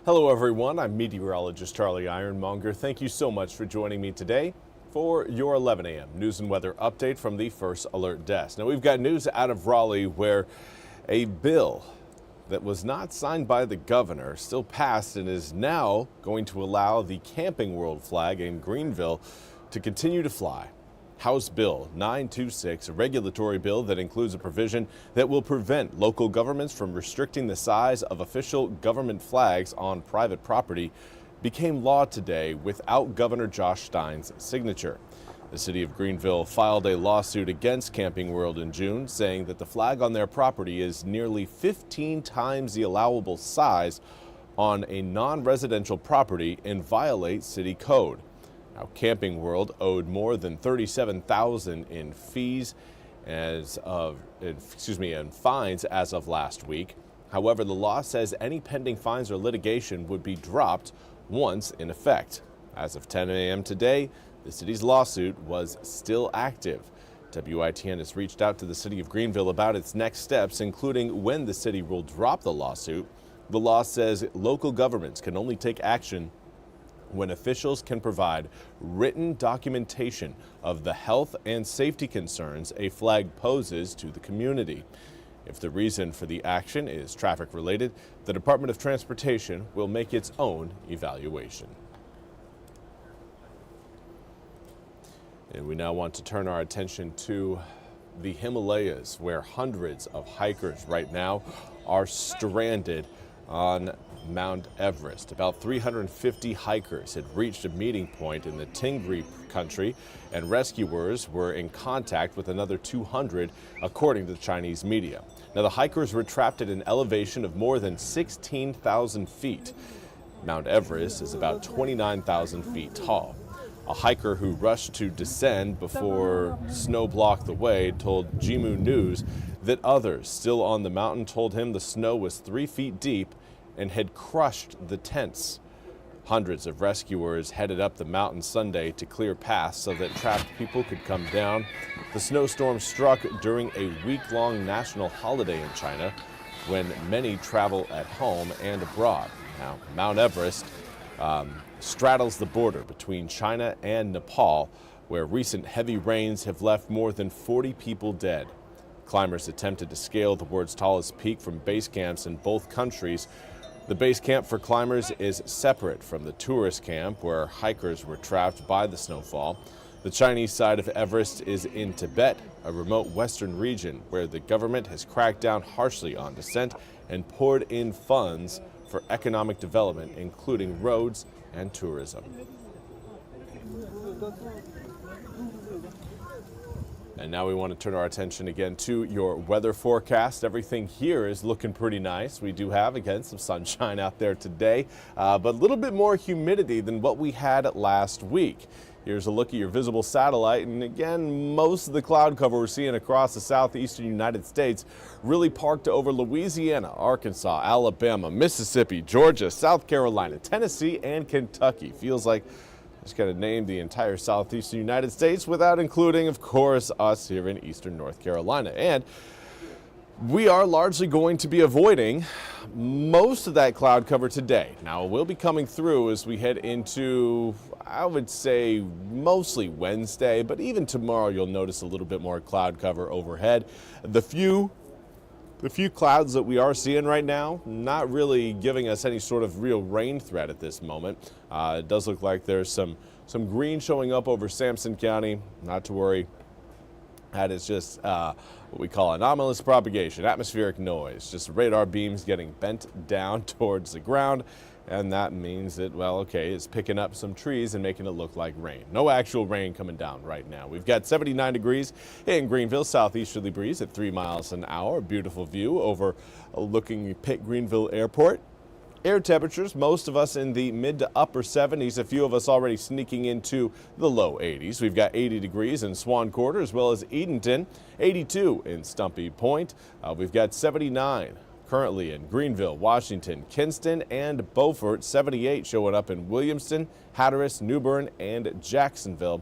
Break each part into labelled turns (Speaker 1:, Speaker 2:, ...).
Speaker 1: Hello everyone, I'm Meteorologist Charlie Ironmonger. Thank you so much for joining me today for your 11 a.m. news and weather update from the First Alert Desk. Now we've got news out of Raleigh where a bill that was not signed by the governor still passed and is now going to allow the Camping World flag in Greenville to continue to fly. House Bill 926, a regulatory bill that includes a provision that will prevent local governments from restricting the size of official government flags on private property, became law today without Governor Josh Stein's signature. The city of Greenville filed a lawsuit against Camping World in June, saying that the flag on their property is nearly 15 times the allowable size on a non-residential property and violates city code. Now, Camping World owed more than $37,000 in fees and fines as of last week. However, the law says any pending fines or litigation would be dropped once in effect. As of 10 a.m. today, the city's lawsuit was still active. WITN has reached out to the city of Greenville about its next steps, including when the city will drop the lawsuit. The law says local governments can only take action when officials can provide written documentation of the health and safety concerns a flag poses to the community. If the reason for the action is traffic related, the Department of Transportation will make its own evaluation. And we now want to turn our attention to the Himalayas, where hundreds of hikers right now are stranded on Mount Everest. About 350 hikers had reached a meeting point in the Tingri country, and rescuers were in contact with another 200, according to the Chinese media. Now, the hikers were trapped at an elevation of more than 16,000 feet. Mount Everest is about 29,000 feet tall. A hiker who rushed to descend before snow blocked the way told Jimu News that others still on the mountain told him the snow was 3 feet deep and had crushed the tents. Hundreds of rescuers headed up the mountain Sunday to clear paths so that trapped people could come down. The snowstorm struck during a week-long national holiday in China when many travel at home and abroad. Now, Mount Everest straddles the border between China and Nepal, where recent heavy rains have left more than 40 people dead. Climbers attempted to scale the world's tallest peak from base camps in both countries. The base camp for climbers is separate from the tourist camp where hikers were trapped by the snowfall. The Chinese side of Everest is in Tibet, a remote western region where the government has cracked down harshly on descent and poured in funds for economic development, including roads and tourism. And now we want to turn our attention again to your weather forecast. Everything here is looking pretty nice. We do have, again, some sunshine out there today, but a little bit more humidity than what we had last week. Here's a look at your visible satellite, and again, most of the cloud cover we're seeing across the southeastern United States really parked over Louisiana, Arkansas, Alabama, Mississippi, Georgia, South Carolina, Tennessee, and Kentucky. Feels like just kind of named the entire southeastern United States without including, of course, us here in eastern North Carolina. And we are largely going to be avoiding most of that cloud cover today. Now, it will be coming through as we head into, I would say, mostly Wednesday, but even tomorrow you'll notice a little bit more cloud cover overhead. The few clouds that we are seeing right now, not really giving us any sort of real rain threat at this moment. It does look like there's some green showing up over Sampson County. Not to worry. That is just what we call anomalous propagation, atmospheric noise, just radar beams getting bent down towards the ground. And that means that, well, okay, it's picking up some trees and making it look like rain. No actual rain coming down right now. We've got 79 degrees in Greenville, southeasterly breeze at 3 miles an hour. Beautiful view overlooking Pitt Greenville Airport. Air temperatures, most of us in the mid to upper 70s, a few of us already sneaking into the low 80s. We've got 80 degrees in Swan Quarter as well as Edenton, 82 in Stumpy Point. We've got 79 currently in Greenville, Washington, Kinston, and Beaufort. 78 showing up in Williamston, Hatteras, New Bern, and Jacksonville.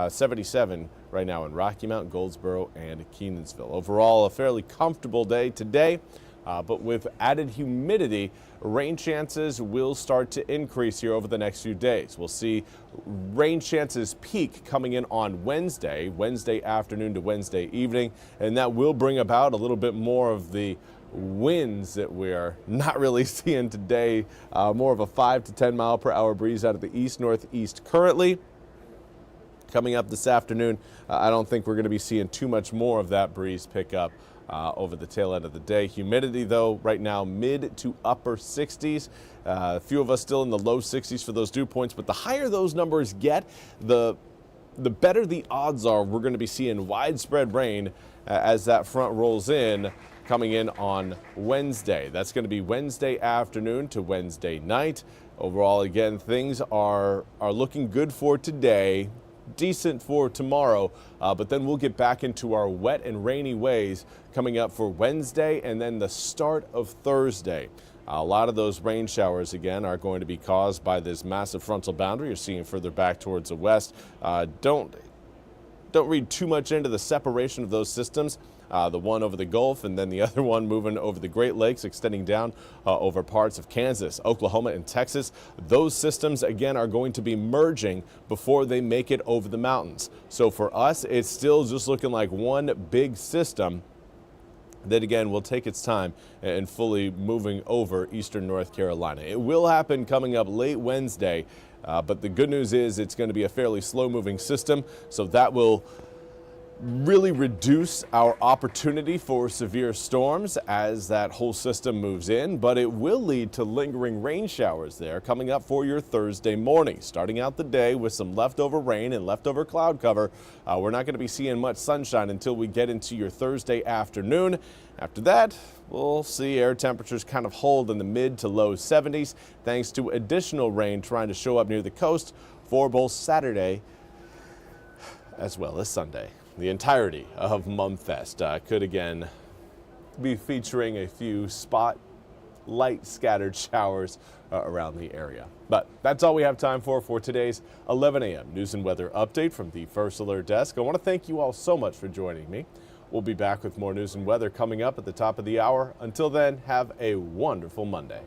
Speaker 1: 77 right now in Rocky Mount, Goldsboro, and Kenansville. Overall, a fairly comfortable day today. But with added humidity rain chances will start to increase here over the next few days. We'll see rain chances peak coming in on Wednesday afternoon to Wednesday evening, and that will bring about a little bit more of the winds that we are not really seeing today. More of a 5 to 10 mile per hour breeze out of the east-northeast currently. Coming up this afternoon, I don't think we're going to be seeing too much more of that breeze pick up over the tail end of the day. Humidity, though, right now mid to upper 60s. A few of us still in the low 60s for those dew points, but the higher those numbers get, the better the odds are we're going to be seeing widespread rain as that front rolls in, coming in on Wednesday. That's going to be Wednesday afternoon to Wednesday night. Overall, again, things are looking good for today. Decent for tomorrow, but then we'll get back into our wet and rainy ways coming up for Wednesday and then the start of Thursday. A lot of those rain showers, again, are going to be caused by this massive frontal boundary you're seeing further back towards the west. Don't read too much into the separation of those systems. The one over the Gulf and then the other one moving over the Great Lakes, extending down over parts of Kansas, Oklahoma, and Texas. Those systems, again, are going to be merging before they make it over the mountains. So for us, it's still just looking like one big system that, again, will take its time and fully moving over eastern North Carolina. It will happen coming up late Wednesday, but the good news is it's going to be a fairly slow-moving system, so that will really reduce our opportunity for severe storms as that whole system moves in, but it will lead to lingering rain showers there coming up for your Thursday morning. Starting out the day with some leftover rain and leftover cloud cover, we're not going to be seeing much sunshine until we get into your Thursday afternoon. After that, we'll see air temperatures kind of hold in the mid to low 70s thanks to additional rain trying to show up near the coast for both Saturday as well as Sunday. The entirety of Mumfest could again be featuring a few light scattered showers around the area. But that's all we have time for today's 11 a.m. news and weather update from the First Alert Desk. I want to thank you all so much for joining me. We'll be back with more news and weather coming up at the top of the hour. Until then, have a wonderful Monday.